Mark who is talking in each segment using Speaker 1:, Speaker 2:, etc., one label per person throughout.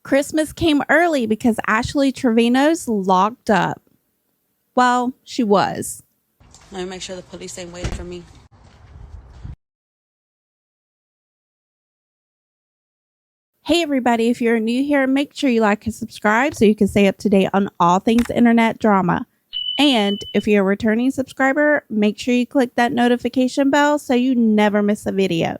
Speaker 1: Christmas came early because Ashley Trevino's locked up. Well, she was.
Speaker 2: Let me make sure the police ain't waiting for me.
Speaker 1: Hey everybody, if you're new here, make sure you like and subscribe so you can stay up to date on all things internet drama. And if you're a returning subscriber, make sure you click that notification bell so you never miss a video.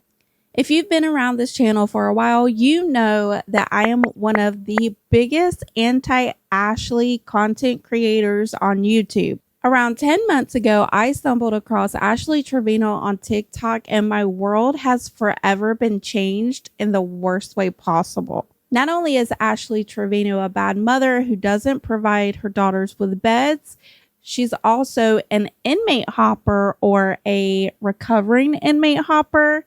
Speaker 1: If you've been around this channel for a while, you know that I am one of the biggest anti-Ashley content creators on YouTube. Around 10 months ago, I stumbled across Ashley Trevino on TikTok and my world has forever been changed in the worst way possible. Not only is Ashley Trevino a bad mother who doesn't provide her daughters with beds, she's also an inmate hopper or a recovering inmate hopper.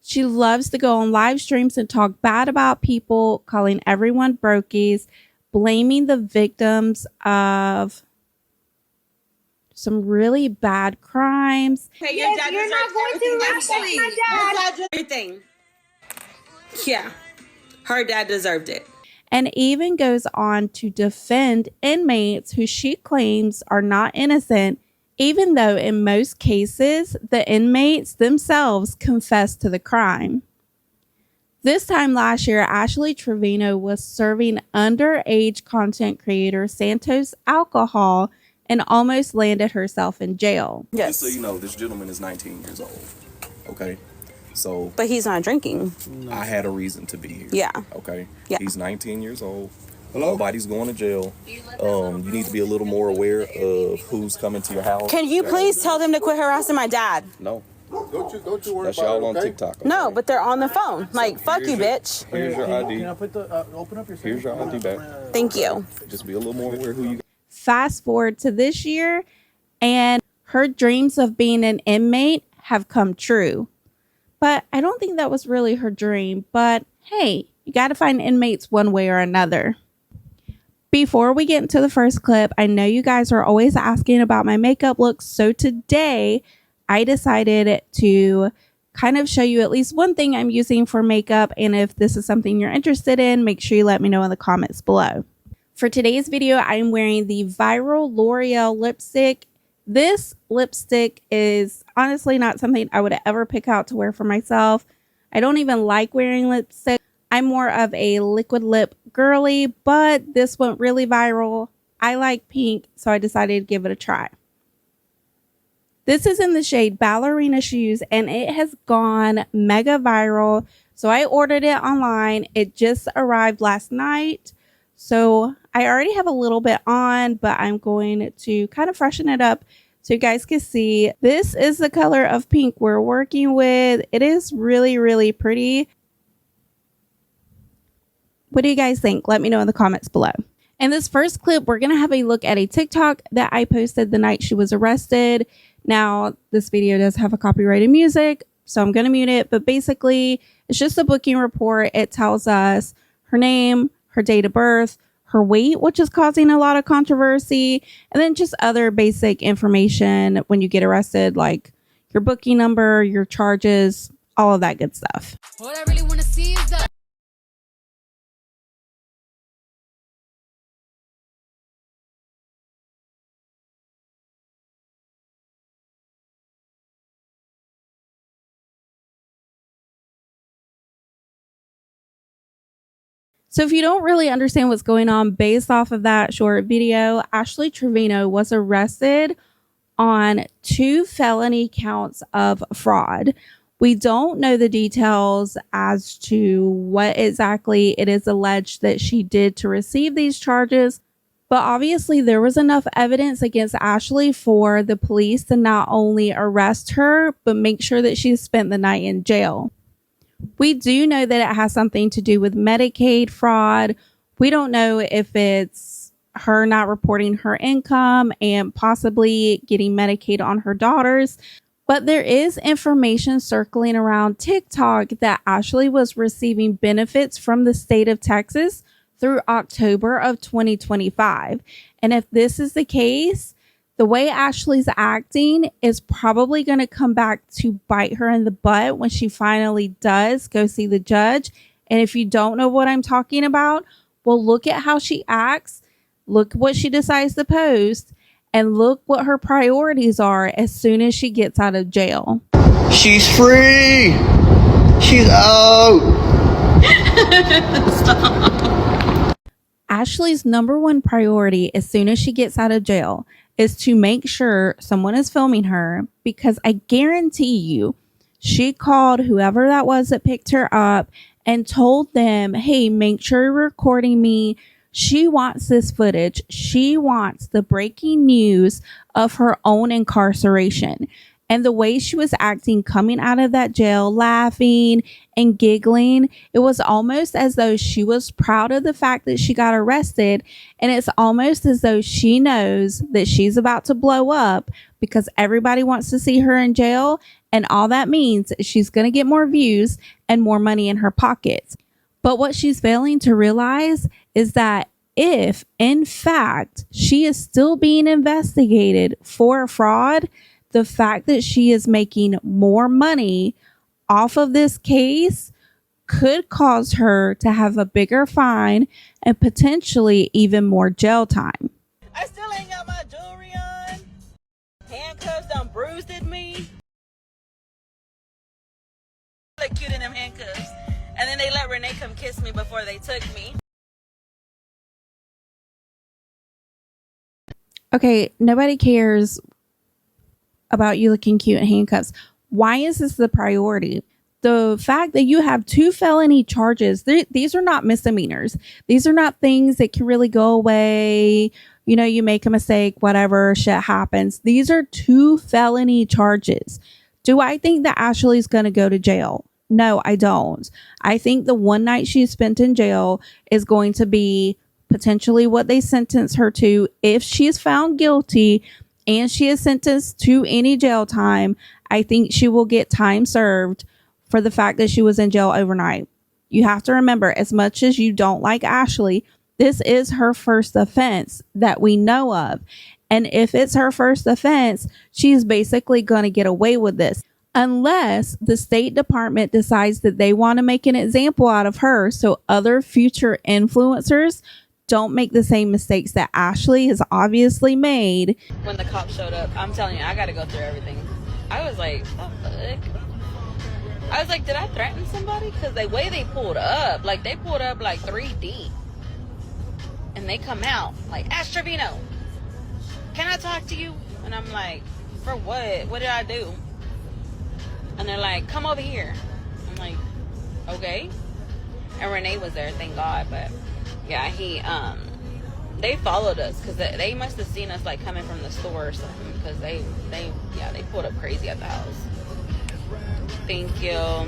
Speaker 1: She loves to go on live streams and talk bad about people, calling everyone brokies, blaming the victims of some really bad crimes.
Speaker 2: Hey,
Speaker 3: your dad you're not going to respect my dad.
Speaker 2: Everything. Yeah, her dad deserved it.
Speaker 1: And even goes on to defend inmates who she claims are not innocent, even though in most cases, the inmates themselves confess to the crime. This time last year, Ashley Trevino was serving underage content creator Santos alcohol and almost landed herself in jail.
Speaker 4: Yes. Just so you know, this gentleman is 19 years old. Okay. So.
Speaker 2: But he's not drinking.
Speaker 4: I had a reason to be here.
Speaker 2: Yeah.
Speaker 4: Okay.
Speaker 2: Yeah.
Speaker 4: He's 19 years old. Nobody's going to jail. You need to be a little more aware of who's coming to your house.
Speaker 2: Can you please tell them to quit harassing my dad?
Speaker 4: No.
Speaker 3: Don't you worry
Speaker 4: That's
Speaker 3: about
Speaker 4: y'all
Speaker 3: it,
Speaker 4: on TikTok. Okay?
Speaker 2: No, but they're on the phone. Like, fuck you, bitch.
Speaker 4: Here's your ID.
Speaker 3: Can I put the open up your phone?
Speaker 4: Here's your ID back.
Speaker 2: Thank you.
Speaker 4: Just be a little more aware who you.
Speaker 1: Fast forward to this year, and her dreams of being an inmate have come true. But I don't think that was really her dream. But hey, you got to find inmates one way or another. Before we get into the first clip, I know you guys are always asking about my makeup looks. So today I decided to kind of show you at least one thing I'm using for makeup. And if this is something you're interested in, make sure you let me know in the comments below. For today's video, I'm wearing the viral L'Oreal lipstick. This lipstick is honestly not something I would ever pick out to wear for myself. I don't even like wearing lipstick. I'm more of a liquid lip girly, but this went really viral. I like pink, so I decided to give it a try. This is in the shade Ballerina Shoes, and it has gone mega viral. So I ordered it online. It just arrived last night. So I already have a little bit on, but I'm going to kind of freshen it up so you guys can see. This is the color of pink we're working with. It is really, really pretty. What do you guys think? Let me know in the comments below. In this first clip, we're going to have a look at a TikTok that I posted the night she was arrested. Now, this video does have a copyrighted music, so I'm going to mute it. But basically, it's just a booking report. It tells us her name, her date of birth, her weight, which is causing a lot of controversy, and then just other basic information when you get arrested, like your booking number, your charges, all of that good stuff.
Speaker 5: What I really want to see is the
Speaker 1: So if you don't really understand what's going on based off of that short video, Ashley Trevino was arrested on 2 felony counts of fraud. We don't know the details as to what exactly it is alleged that she did to receive these charges, but obviously there was enough evidence against Ashley for the police to not only arrest her, but make sure that she spent the night in jail. We do know that it has something to do with Medicaid fraud. We don't know if it's her not reporting her income and possibly getting Medicaid on her daughters. But there is information circling around TikTok that Ashley was receiving benefits from the state of Texas through October of 2025. And if this is the case, the way Ashley's acting is probably going to come back to bite her in the butt when she finally does go see the judge And if you don't know what I'm talking about, well, look at how she acts, look what she decides to post, and look what her priorities are as soon as she gets out of jail.
Speaker 6: She's free. She's out.
Speaker 1: Ashley's number one priority as soon as she gets out of jail is to make sure someone is filming her, because I guarantee you she called whoever that was that picked her up and told them, hey, make sure you're recording me. She wants this footage. She wants the breaking news of her own incarceration. And the way she was acting coming out of that jail, laughing and giggling, it was almost as though she was proud of the fact that she got arrested. And it's almost as though she knows that she's about to blow up because everybody wants to see her in jail. And all that means is she's going to get more views and more money in her pockets. But what she's failing to realize is that if, in fact, she is still being investigated for fraud, the fact that she is making more money off of this case could cause her to have a bigger fine and potentially even more jail time.
Speaker 2: I still ain't got my jewelry on. Handcuffs done bruised at me. Look cute in them handcuffs. And then they let Renee come kiss me before they took me.
Speaker 1: Okay, nobody cares about you looking cute in handcuffs. Why is this the priority? The fact that you have 2 felony charges, these are not misdemeanors. These are not things that can really go away. You know, you make a mistake, whatever, shit happens. These are 2 felony charges. Do I think that Ashley's going to go to jail? No, I don't. I think the one night she spent in jail is going to be potentially what they sentence her to if she is found guilty and she is sentenced to any jail time. I think she will get time served for the fact that she was in jail overnight. You have to remember, as much as you don't like Ashley, this is her first offense that we know of. And if it's her first offense, she's basically going to get away with this. Unless the State Department decides that they want to make an example out of her so other future influencers don't make the same mistakes that Ashley has obviously made.
Speaker 2: When the cops showed up, I'm telling you, I got to go through everything. I was like, what the fuck? I was like, did I threaten somebody? Because the way they pulled up, like they pulled up like 3 deep. And they come out like, Ash Trevino, can I talk to you? And I'm like, for what? What did I do? And they're like, come over here. I'm like, okay. And Renee was there, thank God. But yeah, they followed us because they must have seen us like coming from the store or something, because they pulled up crazy at the house. Thank you.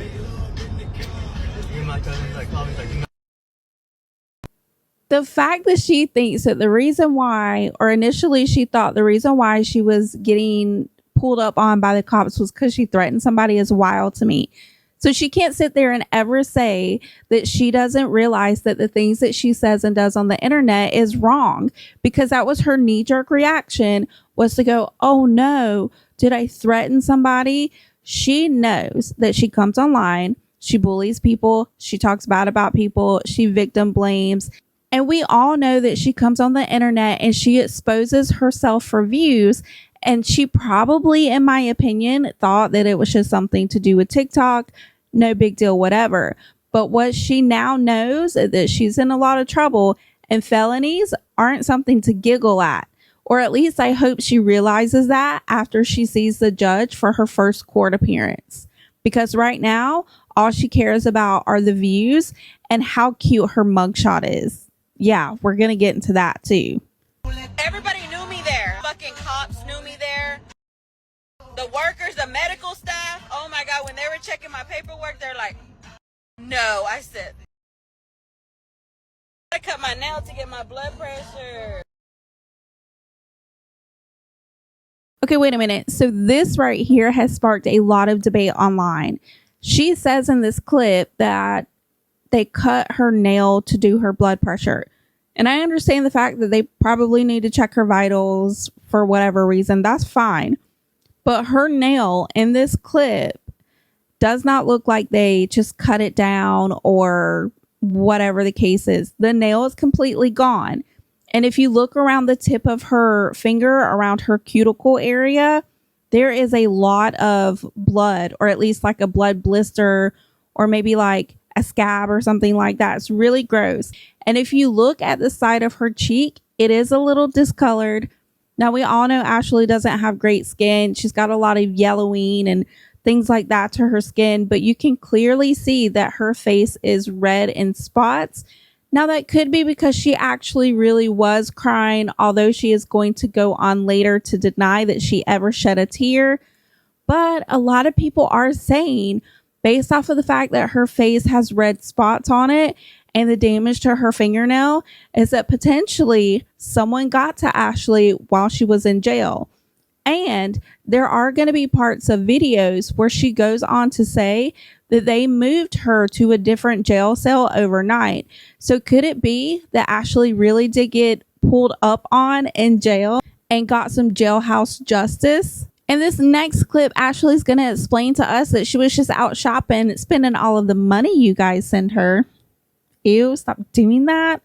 Speaker 1: The fact that she thinks that the reason why, or initially she thought the reason why she was getting pulled up on by the cops was because she threatened somebody, is wild to me. So she can't sit there and ever say that she doesn't realize that the things that she says and does on the internet is wrong, because that was her knee-jerk reaction, was to go, oh no, did I threaten somebody? She knows that she comes online, she bullies people, she talks bad about people, she victim blames. And we all know that she comes on the internet and she exposes herself for views. And she probably, in my opinion, thought that it was just something to do with TikTok. No big deal, whatever. But what she now knows is that she's in a lot of trouble, and felonies aren't something to giggle at. Or at least I hope she realizes that after she sees the judge for her first court appearance. Because right now, all she cares about are the views and how cute her mugshot is. Yeah, we're going to get into that too.
Speaker 2: Everybody knew me there. Fucking cops knew me there. The workers, the medical staff. Oh my God, when they were checking my paperwork, they're like, no. I said, I cut my nail to get my blood pressure.
Speaker 1: Okay, wait a minute. So this right here has sparked a lot of debate online. She says in this clip that they cut her nail to do her blood pressure. And I understand the fact that they probably need to check her vitals for whatever reason. That's fine. But her nail in this clip does not look like they just cut it down or whatever the case is. The nail is completely gone. And if you look around the tip of her finger, around her cuticle area, there is a lot of blood, or at least like a blood blister, or maybe like a scab or something like that. It's really gross. And if you look at the side of her cheek, it is a little discolored. Now, we all know Ashley doesn't have great skin. She's got a lot of yellowing and things like that to her skin, but you can clearly see that her face is red in spots. Now, that could be because she actually really was crying, although she is going to go on later to deny that she ever shed a tear. But a lot of people are saying, based off of the fact that her face has red spots on it and the damage to her fingernail, is that potentially someone got to Ashley while she was in jail. And there are going to be parts of videos where she goes on to say that they moved her to a different jail cell overnight. So could it be that Ashley really did get pulled up on in jail and got some jailhouse justice? In this next clip, Ashley's going to explain to us that she was just out shopping, spending all of the money you guys send her. Ew, stop doing that.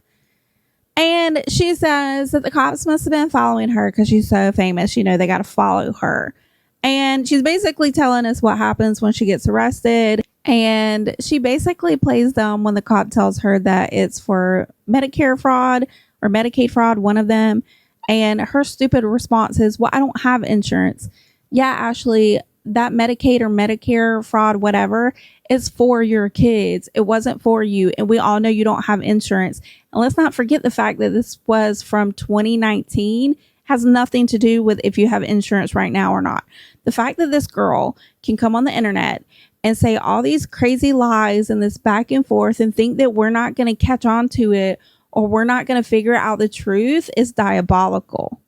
Speaker 1: And she says that the cops must have been following her because she's so famous. You know, they got to follow her. And she's basically telling us what happens when she gets arrested. And she basically plays dumb when the cop tells her that it's for Medicare fraud or Medicaid fraud, one of them. And her stupid response is, well, I don't have insurance. Yeah, Ashley, that Medicaid or Medicare fraud, whatever, is for your kids. It wasn't for you. And we all know you don't have insurance. And let's not forget the fact that this was from 2019. Has nothing to do with if you have insurance right now or not. The fact that this girl can come on the internet and say all these crazy lies and this back and forth and think that we're not going to catch on to it or we're not going to figure out the truth is diabolical.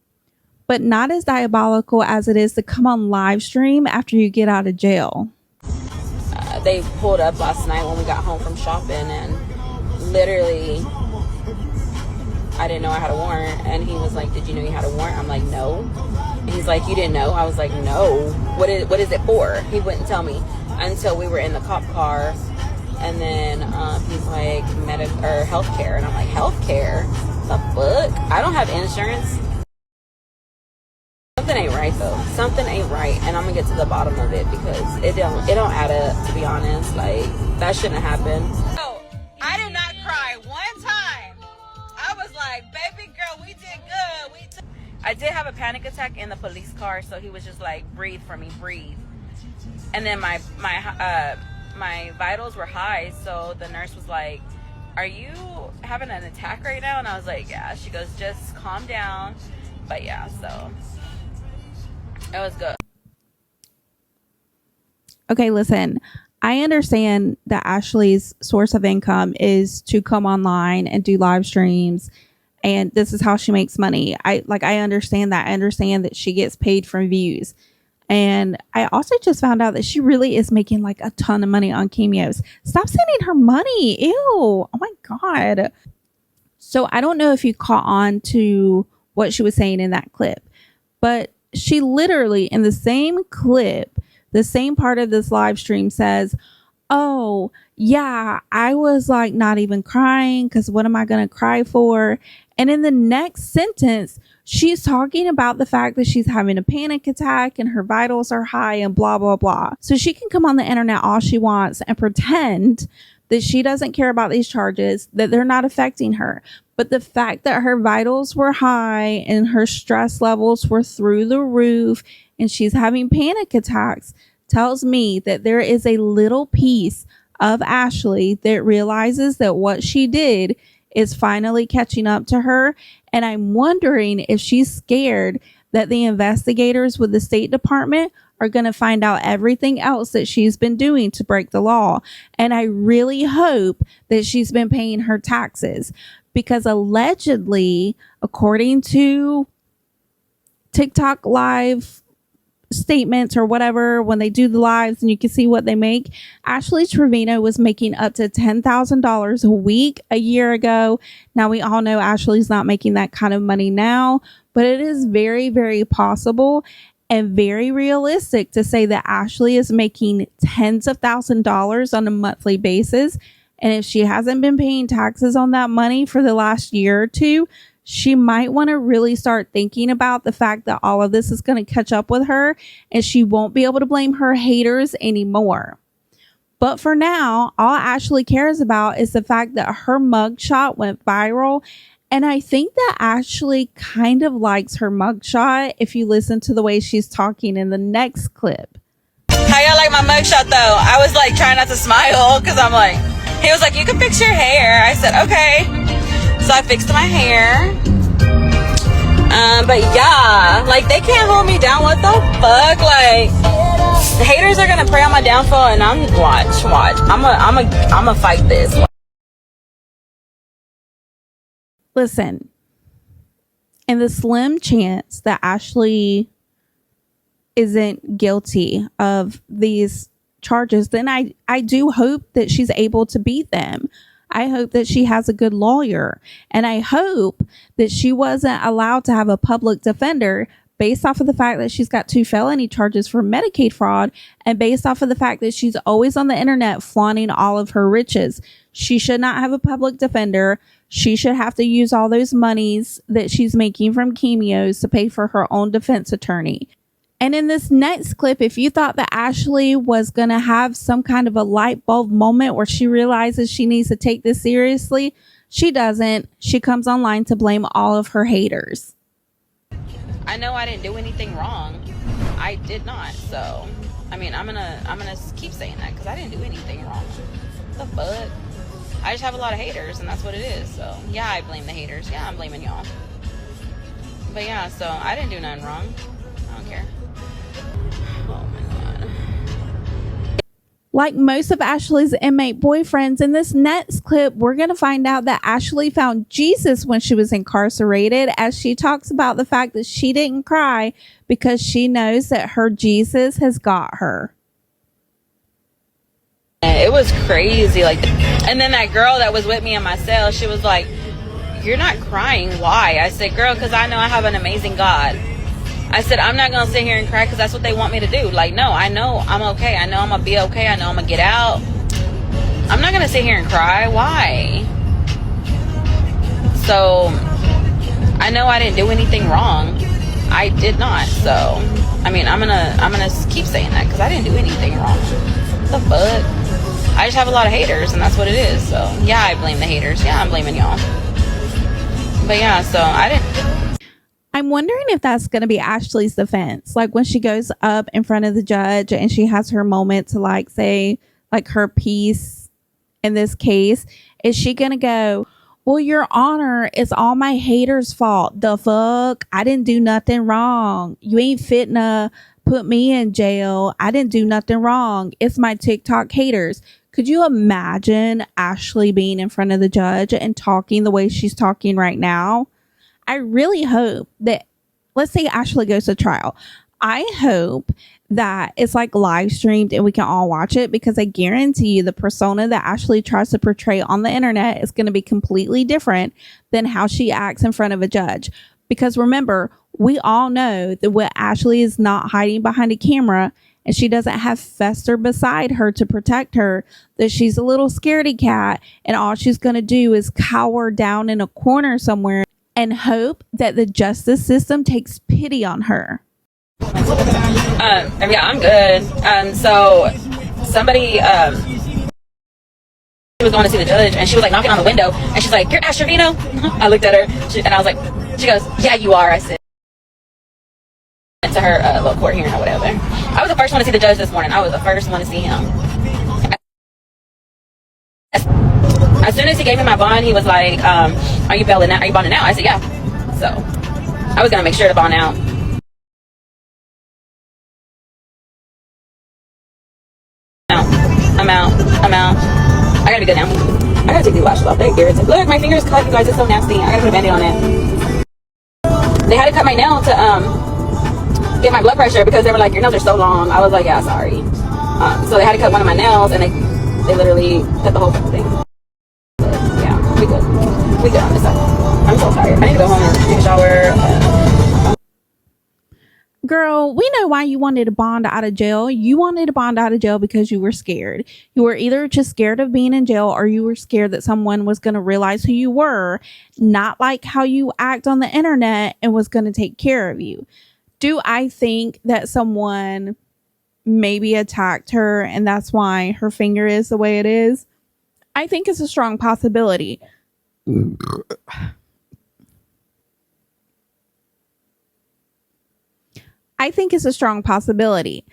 Speaker 1: But not as diabolical as it is to come on live stream after you get out of jail.
Speaker 2: They pulled up last night when we got home from shopping, and literally I didn't know I had a warrant, and he was like, did you know you had a warrant? I'm like, no. And he's like, you didn't know? I was like, no. What is it for? He wouldn't tell me until we were in the cop car. And then he's like, healthcare. And I'm like, healthcare? The fuck? I don't have insurance. Something ain't right though. Something ain't right, and I'm gonna get to the bottom of it because it don't add up, to be honest. Like, that shouldn't happen. No, I did not cry one time. I was like, baby girl, we did good. I did have a panic attack in the police car, so he was just like, breathe for me, breathe. And then my vitals were high, so the nurse was like, are you having an attack right now? And I was like, yeah. She goes, just calm down. But yeah, so it was good.
Speaker 1: Okay, listen, I understand that Ashley's source of income is to come online and do live streams, and this is how she makes money. I understand that. I understand that she gets paid from views. And I also just found out that she really is making like a ton of money on cameos. Stop sending her money. Ew. Oh my God. So I don't know if you caught on to what she was saying in that clip, but she literally in the same clip, the same part of this live stream says, oh yeah, I was like not even crying because what am I going to cry for? And in the next sentence, she's talking about the fact that she's having a panic attack and her vitals are high and blah, blah, blah. So she can come on the internet all she wants and pretend that she doesn't care about these charges, that they're not affecting her. But the fact that her vitals were high and her stress levels were through the roof and she's having panic attacks tells me that there is a little piece of Ashley that realizes that what she did is finally catching up to her. And I'm wondering if she's scared that the investigators with the State Department are going to find out everything else that she's been doing to break the law. And I really hope that she's been paying her taxes, because allegedly, according to TikTok live statements or whatever, when they do the lives and you can see what they make, Ash Trevino was making up to $10,000 a week a year ago. Now we all know Ashley's not making that kind of money now, but it is very, very possible and very realistic to say that Ashley is making tens of $1,000s on a monthly basis. And if she hasn't been paying taxes on that money for the last year or two, she might want to really start thinking about the fact that all of this is going to catch up with her and she won't be able to blame her haters anymore. But for now, all Ashley cares about is the fact that her mugshot went viral. And I think that Ashley kind of likes her mugshot if you listen to the way she's talking in the next clip.
Speaker 2: How y'all like my mugshot though? I was like trying not to smile because I'm like, he was like, you can fix your hair. I said, okay. So I fixed my hair. But yeah, like they can't hold me down. What the fuck? Like the haters are gonna prey on my downfall, and watch. I'ma fight this.
Speaker 1: Listen, in the slim chance that Ashley isn't guilty of these charges, then I do hope that she's able to beat them. I hope that she has a good lawyer, and I hope that she wasn't allowed to have a public defender based off of the fact that she's got 2 felony charges for Medicaid fraud and based off of the fact that she's always on the internet flaunting all of her riches. She should not have a public defender. She should have to use all those monies that she's making from cameos to pay for her own defense attorney. And in this next clip, if you thought that Ashley was going to have some kind of a light bulb moment where she realizes she needs to take this seriously, she doesn't. She comes online to blame all of her haters.
Speaker 2: I know I didn't do anything wrong. I did not. So, I mean, I'm gonna keep saying that because I didn't do anything wrong. What the fuck? I just have a lot of haters, and that's what it is. So, yeah, I blame the haters. Yeah, I'm blaming y'all. But yeah, so I didn't do nothing wrong. I don't care. Oh my God.
Speaker 1: Like most of Ashley's inmate boyfriends, in this next clip, we're going to find out that Ashley found Jesus when she was incarcerated, as she talks about the fact that she didn't cry because she knows that her Jesus has got her.
Speaker 2: It was crazy. Like, and then that girl that was with me in my cell, she was like, "You're not crying. Why?" I said, "Girl, because I know I have an amazing God." I said, I'm not going to sit here and cry because that's what they want me to do. Like, no, I know I'm okay. I know I'm going to be okay. I know I'm going to get out. I'm not going to sit here and cry. Why? So, I know I didn't do anything wrong. I did not. So, I mean, I'm gonna keep saying that because I didn't do anything wrong. What the fuck? I just have a lot of haters, and that's what it is. So, yeah, I blame the haters. Yeah, I'm blaming y'all. But yeah, so I didn't...
Speaker 1: I'm wondering if that's going to be Ashley's defense. Like when she goes up in front of the judge and she has her moment to like say like her piece in this case, is she going to go, well, Your Honor, it's all my haters' fault. The fuck? I didn't do nothing wrong. You ain't fitting to put me in jail. I didn't do nothing wrong. It's my TikTok haters. Could you imagine Ashley being in front of the judge and talking the way she's talking right now? I really hope that, let's say Ashley goes to trial. I hope that it's like live streamed and we can all watch it, because I guarantee you the persona that Ashley tries to portray on the internet is going to be completely different than how she acts in front of a judge. Because remember, we all know that when Ashley is not hiding behind a camera and she doesn't have Fester beside her to protect her, that she's a little scaredy cat and all she's going to do is cower down in a corner somewhere and hope that the justice system takes pity on her.
Speaker 2: Yeah, I'm good. So somebody she was going to see the judge, and she was like knocking on the window, and she's like, "You're Ash Trevino?" I looked at her, and I was like, she goes, "Yeah, you are." I said to her little court hearing or whatever. I was the first one to see the judge this morning. I was the first one to see him. As soon as he gave me my bond, he was like, "Are you bailing out? Are you bonding out?" I said, "Yeah." So I was gonna make sure to bond out. I'm out. I gotta be good now. I gotta take these lashes off. They're irritating. Look, my finger's cut, you guys. It's so nasty. I gotta put a band-aid on it. They had to cut my nail to get my blood pressure because they were like, "Your nails are so long." I was like, "Yeah, sorry." So they had to cut one of my nails, and they literally cut the whole thing. But yeah, we good. We good on this side. I'm so tired. I need to go home and take a shower.
Speaker 1: Girl, we know why you wanted to bond out of jail. You wanted to bond out of jail because you were scared. You were either just scared of being in jail or you were scared that someone was going to realize who you were, not like how you act on the internet, and was going to take care of you. Do I think that someone maybe attacked her and that's why her finger is the way it is? I think it's a strong possibility. I think it's a strong possibility.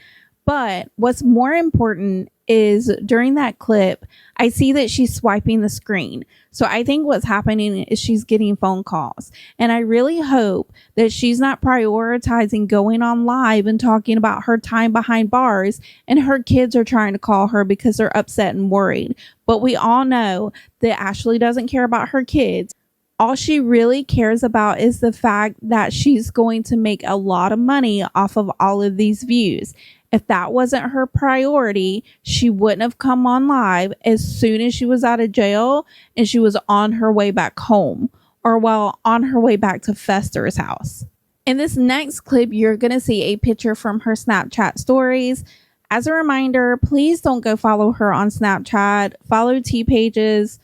Speaker 1: But what's more important is during that clip, I see that she's swiping the screen. So I think what's happening is she's getting phone calls. And I really hope that she's not prioritizing going on live and talking about her time behind bars and her kids are trying to call her because they're upset and worried. But we all know that Ashley doesn't care about her kids. All she really cares about is the fact that she's going to make a lot of money off of all of these views. If that wasn't her priority, she wouldn't have come on live as soon as she was out of jail and she was on her way back home, or while on her way back to Fester's house. In this next clip, you're going to see a picture from her Snapchat stories. As a reminder, please don't go follow her on Snapchat. Follow T-Pages.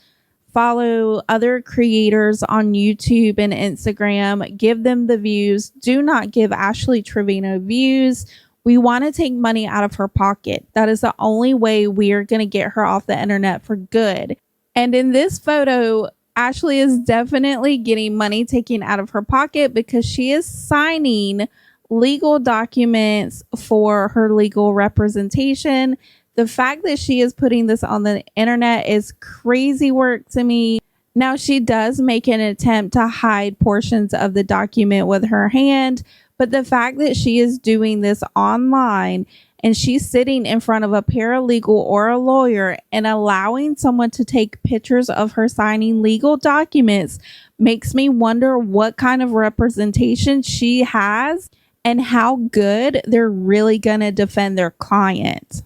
Speaker 1: Follow other creators on YouTube and Instagram. Give them the views. Do not give Ashley Trevino views. We want to take money out of her pocket. That is the only way we are going to get her off the internet for good. And in this photo, Ashley is definitely getting money taken out of her pocket because she is signing legal documents for her legal representation. The fact that she is putting this on the internet is crazy work to me. Now, she does make an attempt to hide portions of the document with her hand, but the fact that she is doing this online and she's sitting in front of a paralegal or a lawyer and allowing someone to take pictures of her signing legal documents makes me wonder what kind of representation she has and how good they're really going to defend their client.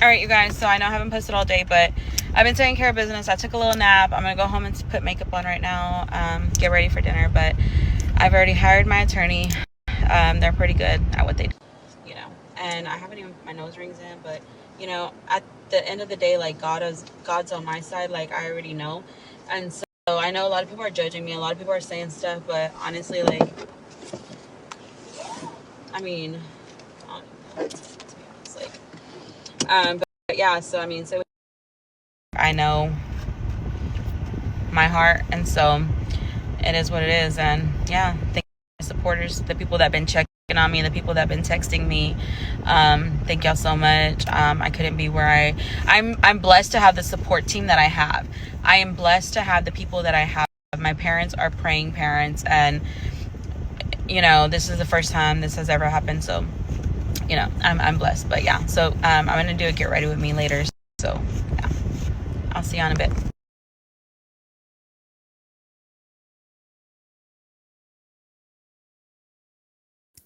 Speaker 2: All right, you guys, so I know I haven't posted all day, but I've been taking care of business. I took a little nap. I'm gonna go home and put makeup on right now, get ready for dinner, but I've already hired my attorney. They're pretty good at what they do, you know, and I haven't even put my nose rings in, but you know, at the end of the day, like God's on my side, like I already know. And so I know a lot of people are judging me, a lot of people are saying stuff, but honestly, like, I mean, I don't know, to be honest, like, but yeah, so I mean, so I know my heart, and so it is what it is. And yeah, thank you supporters, the people that have been checking on me, the people that have been texting me. Thank y'all so much. I couldn't be where I'm blessed to have the support team that I have. I am blessed to have the people that I have. My parents are praying parents, and you know, this is the first time this has ever happened, so you know, I'm blessed. But yeah, so I'm gonna do a get ready with me later, so yeah, I'll see you in a bit.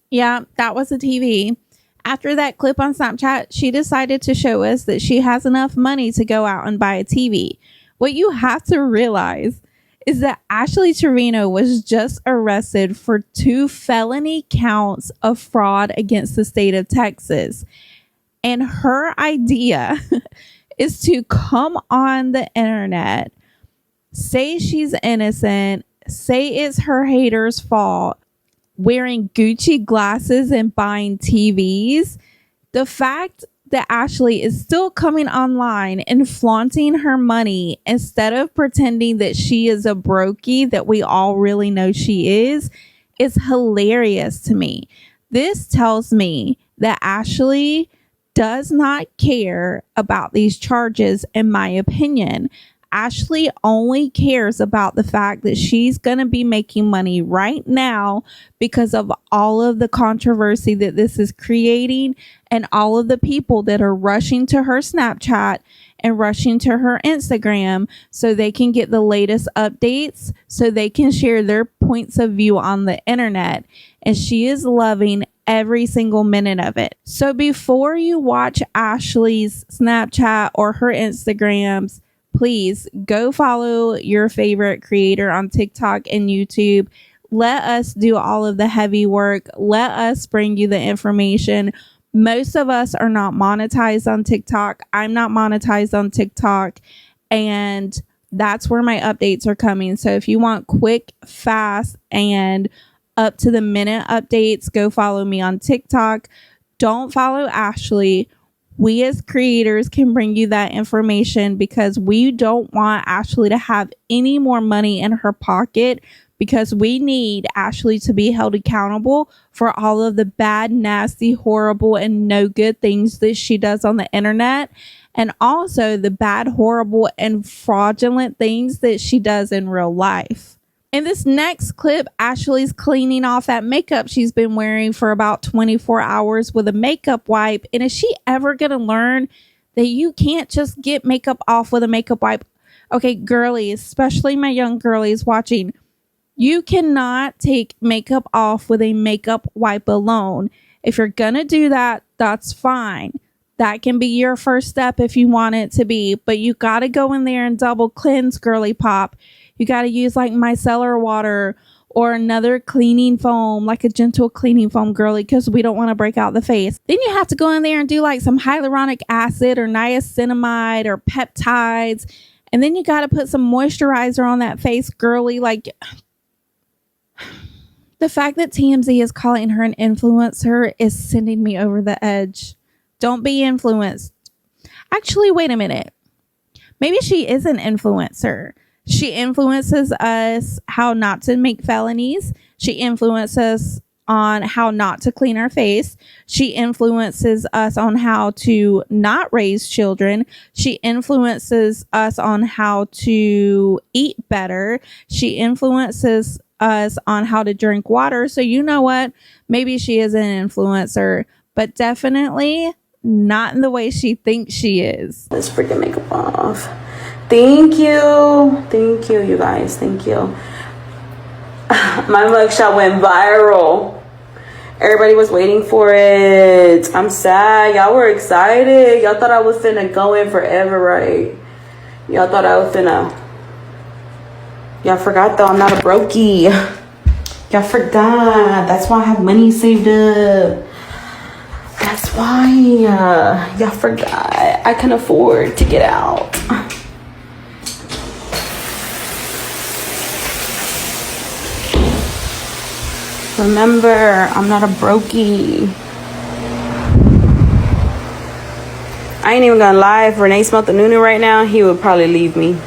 Speaker 1: Yeah, that was a TV. After that clip on Snapchat, she decided to show us that she has enough money to go out and buy a TV. What you have to realize is that Ashley Trevino was just arrested for 2 felony counts of fraud against the state of Texas. And her idea is to come on the internet, say she's innocent, say it's her haters' fault, wearing Gucci glasses and buying TVs. The fact that Ashley is still coming online and flaunting her money instead of pretending that she is a brokey that we all really know she is hilarious to me. This tells me that Ashley does not care about these charges, in my opinion. Ashley only cares about the fact that she's going to be making money right now because of all of the controversy that this is creating and all of the people that are rushing to her Snapchat and rushing to her Instagram so they can get the latest updates, so they can share their points of view on the internet. And she is loving every single minute of it. So before you watch Ashley's Snapchat or her Instagrams, please go follow your favorite creator on TikTok and YouTube. Let us do all of the heavy work. Let us bring you the information. Most of us are not monetized on TikTok. I'm not monetized on TikTok. And that's where my updates are coming. So if you want quick, fast, and up to the minute updates, go follow me on TikTok. Don't follow Ashley. We as creators can bring you that information because we don't want Ashley to have any more money in her pocket, because we need Ashley to be held accountable for all of the bad, nasty, horrible, and no good things that she does on the internet, and also the bad, horrible, and fraudulent things that she does in real life. In this next clip, Ashley's cleaning off that makeup she's been wearing for about 24 hours with a makeup wipe. And is she ever going to learn that you can't just get makeup off with a makeup wipe? Okay, girlies, especially my young girlies watching, you cannot take makeup off with a makeup wipe alone. If you're going to do that, that's fine. That can be your first step if you want it to be. But you got to go in there and double cleanse, girly pop. You got to use like micellar water or another cleaning foam, like a gentle cleaning foam, girly, because we don't want to break out the face. Then you have to go in there and do like some hyaluronic acid or niacinamide or peptides. And then you got to put some moisturizer on that face, girly. Like, the fact that TMZ is calling her an influencer is sending me over the edge. Don't be influenced. Actually, wait a minute. Maybe she is an influencer. She influences us how not to make felonies. She influences on how not to clean our face. She influences us on how to not raise children. She influences us on how to eat better. She influences us on how to drink water. So you know what? Maybe she is an influencer, but definitely not in the way she thinks she is.
Speaker 2: Let's freaking makeup off. Thank you. Thank you, you guys. Thank you. My mugshot went viral. Everybody was waiting for it. I'm sad. Y'all were excited. Y'all thought I was finna go in forever, right? Y'all thought I was finna. Y'all forgot though, I'm not a brokey. Y'all forgot. That's why I have money saved up. That's why. Y'all forgot. I can afford to get out. Remember, I'm not a brokey. I ain't even gonna lie. If Renee smelled the nunu right now, he would probably leave me.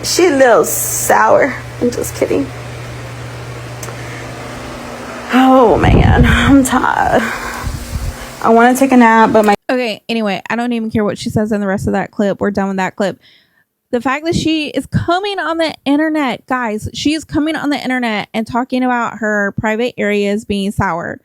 Speaker 2: She a little sour. I'm just kidding. Oh man, I'm tired. I want to take a nap, but my...
Speaker 1: Okay, anyway, I don't even care what she says in the rest of that clip. We're done with that clip. The fact that she is coming on the internet, guys, she is coming on the internet and talking about her private areas being sour.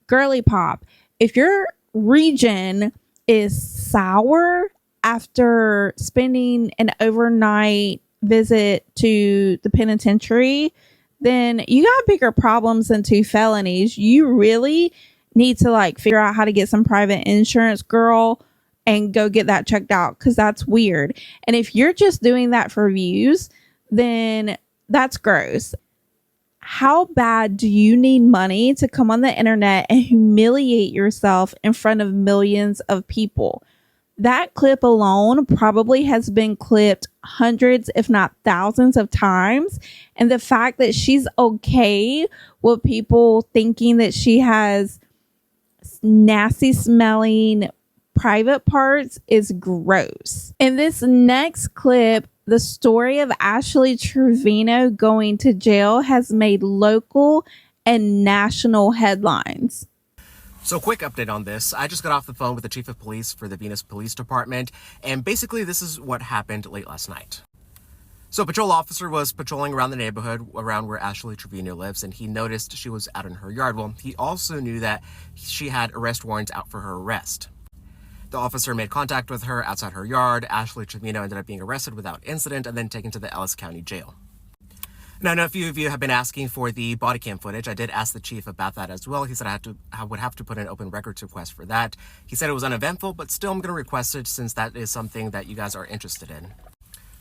Speaker 1: Girly pop, if your region is sour after spending an overnight visit to the penitentiary, then you got bigger problems than 2 felonies. You really need to like figure out how to get some private insurance, girl, and go get that checked out, because that's weird. And if you're just doing that for views, then that's gross. How bad do you need money to come on the internet and humiliate yourself in front of millions of people? That clip alone probably has been clipped hundreds, if not thousands of times. And the fact that she's okay with people thinking that she has nasty smelling private parts is gross. In this next clip, the story of Ashley Trevino going to jail has made local and national headlines.
Speaker 7: So quick update on this. I just got off the phone with the chief of police for the Venus Police Department, and basically this is what happened late last night. So a patrol officer was patrolling around the neighborhood around where Ashley Trevino lives, and he noticed she was out in her yard. Well, he also knew that she had arrest warrants out for her arrest. The officer made contact with her outside her yard. Ashley Trevino ended up being arrested without incident and then taken to the Ellis County Jail. Now, I know a few of you have been asking for the body cam footage. I did ask the chief about that as well. He said I would have to put an open records request for that. He said it was uneventful, but still I'm going to request it since that is something that you guys are interested in.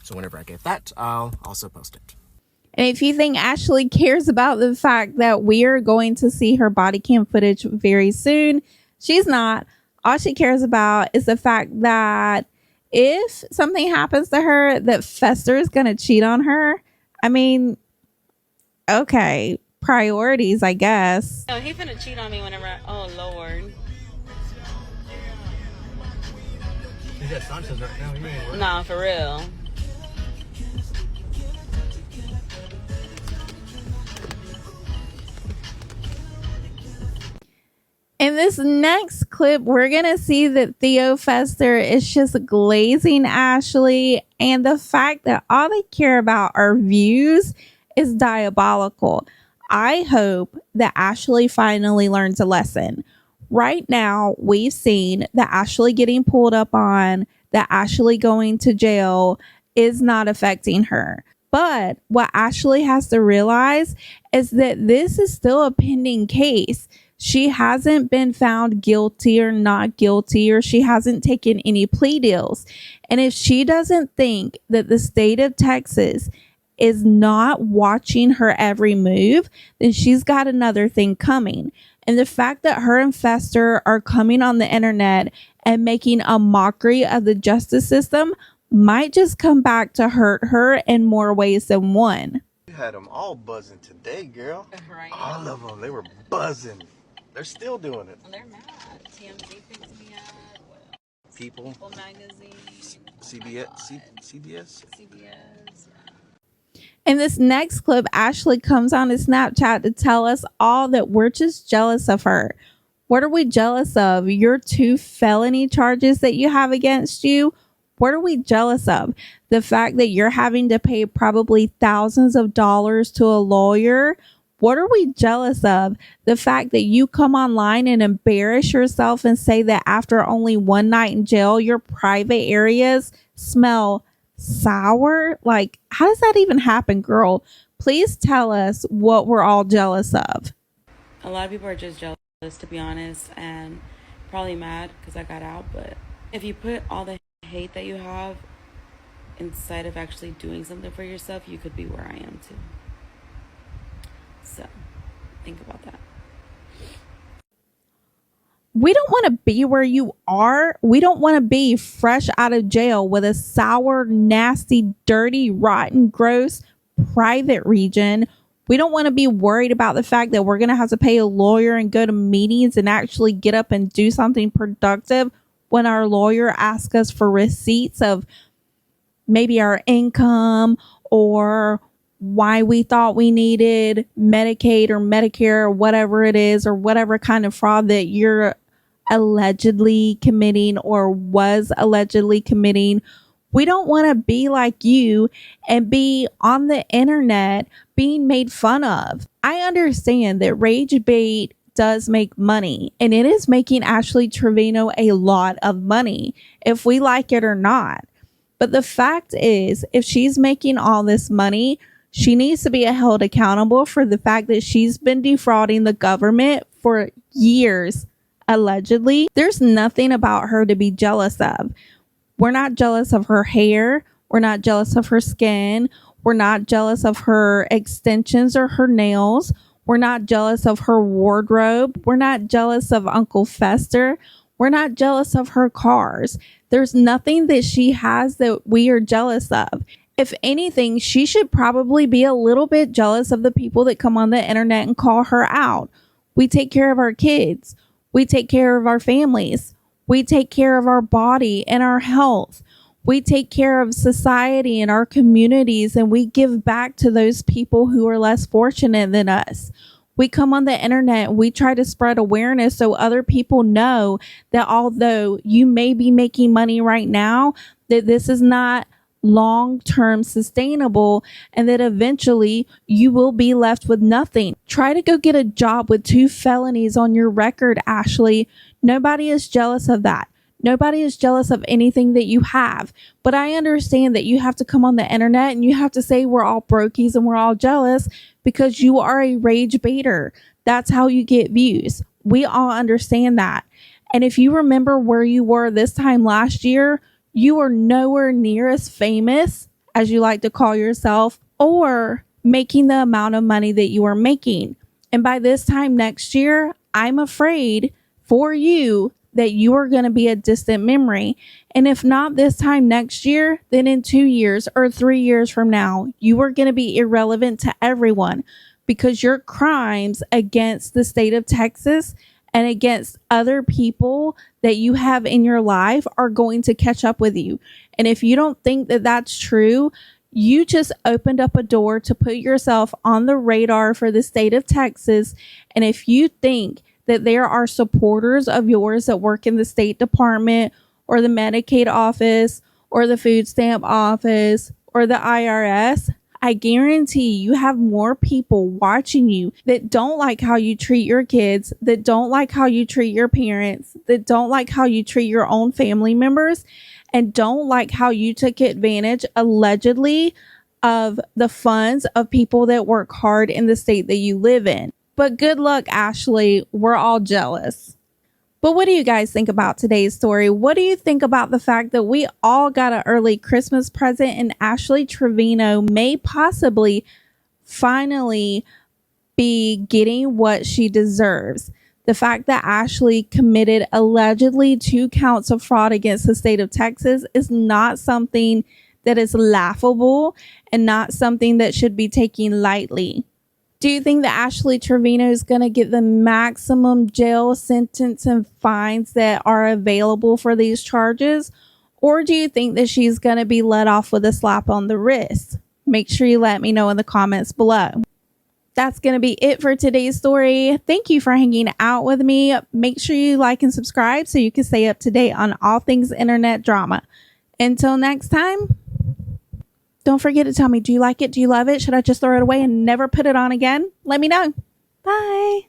Speaker 7: So whenever I get that, I'll also post it.
Speaker 1: And if you think Ashley cares about the fact that we are going to see her body cam footage very soon, she's not. All she cares about is the fact that if something happens to her, that Fester is going to cheat on her. I mean, okay, priorities, I guess.
Speaker 2: No, he finna cheat on me whenever oh, Lord.
Speaker 3: He's at Sanchez right now. He ain't working.
Speaker 2: Nah, for real.
Speaker 1: In this next clip, we're going to see that Theo Fester is just glazing Ashley, and the fact that all they care about are views is diabolical. I hope that Ashley finally learns a lesson. Right now, we've seen that Ashley getting pulled up on, that Ashley going to jail is not affecting her. But what Ashley has to realize is that this is still a pending case. She hasn't been found guilty or not guilty, or she hasn't taken any plea deals. And if she doesn't think that the state of Texas is not watching her every move, then she's got another thing coming. And the fact that her and Fester are coming on the internet and making a mockery of the justice system might just come back to hurt her in more ways than one.
Speaker 3: You had them all buzzing today, girl.
Speaker 2: Right.
Speaker 3: All of them. They were buzzing. They're still doing it.
Speaker 2: They're mad. TMZ picked me up.
Speaker 3: People.
Speaker 2: People magazine.
Speaker 3: CBS.
Speaker 2: CBS.
Speaker 1: In this next clip, Ashley comes on to Snapchat to tell us all that we're just jealous of her. What are we jealous of? Your 2 felony charges that you have against you? What are we jealous of? The fact that you're having to pay probably thousands of dollars to a lawyer? What are we jealous of? The fact that you come online and embarrass yourself and say that after only one night in jail, your private areas smell sour? Like, how does that even happen, girl? Please tell us what we're all jealous of.
Speaker 2: A lot of people are just jealous, to be honest, and probably mad because I got out. But if you put all the hate that you have inside of actually doing something for yourself, you could be where I am too. So think about that.
Speaker 1: We don't want to be where you are. We don't want to be fresh out of jail with a sour, nasty, dirty, rotten, gross private region. We don't want to be worried about the fact that we're going to have to pay a lawyer and go to meetings and actually get up and do something productive when our lawyer asks us for receipts of maybe our income or why we thought we needed Medicaid or Medicare or whatever it is, or whatever kind of fraud that you're allegedly committing or was allegedly committing. We don't want to be like you and be on the internet being made fun of. I understand that rage bait does make money, and it is making Ashley Trevino a lot of money, if we like it or not. But the fact is, if she's making all this money, she needs to be held accountable for the fact that she's been defrauding the government for years, allegedly. There's nothing about her to be jealous of. We're not jealous of her hair. We're not jealous of her skin. We're not jealous of her extensions or her nails. We're not jealous of her wardrobe. We're not jealous of Uncle Fester. We're not jealous of her cars. There's nothing that she has that we are jealous of. If anything, she should probably be a little bit jealous of the people that come on the internet and call her out. We take care of our kids. We take care of our families. We take care of our body and our health. We take care of society and our communities, and we give back to those people who are less fortunate than us. We come on the internet and we try to spread awareness so other people know that although you may be making money right now, that this is not long-term sustainable, and that eventually you will be left with nothing. Try to go get a job with 2 felonies on your record, Ashley. Nobody is jealous of that. Nobody is jealous of anything that you have. But I understand that you have to come on the internet and you have to say we're all brokies and we're all jealous because you are a rage baiter. That's how you get views. We all understand that. And if you remember where you were this time last year, you are nowhere near as famous as you like to call yourself, or making the amount of money that you are making. And by this time next year, I'm afraid for you that you are going to be a distant memory. And if not this time next year, then in 2 years or 3 years from now, you are going to be irrelevant to everyone because your crimes against the state of Texas and against other people that you have in your life are going to catch up with you. And if you don't think that that's true, you just opened up a door to put yourself on the radar for the state of Texas. And if you think that there are supporters of yours that work in the State Department or the Medicaid office or the food stamp office or the IRS, I guarantee you have more people watching you that don't like how you treat your kids, that don't like how you treat your parents, that don't like how you treat your own family members, and don't like how you took advantage, allegedly, of the funds of people that work hard in the state that you live in. But good luck, Ashley. We're all jealous. But what do you guys think about today's story? What do you think about the fact that we all got an early Christmas present and Ashley Trevino may possibly finally be getting what she deserves? The fact that Ashley committed allegedly 2 counts of fraud against the state of Texas is not something that is laughable and not something that should be taken lightly. Do you think that Ashley Trevino is going to get the maximum jail sentence and fines that are available for these charges? Or do you think that she's going to be let off with a slap on the wrist? Make sure you let me know in the comments below. That's going to be it for today's story. Thank you for hanging out with me. Make sure you like and subscribe so you can stay up to date on all things internet drama. Until next time. Don't forget to tell me, do you like it? Do you love it? Should I just throw it away and never put it on again? Let me know. Bye.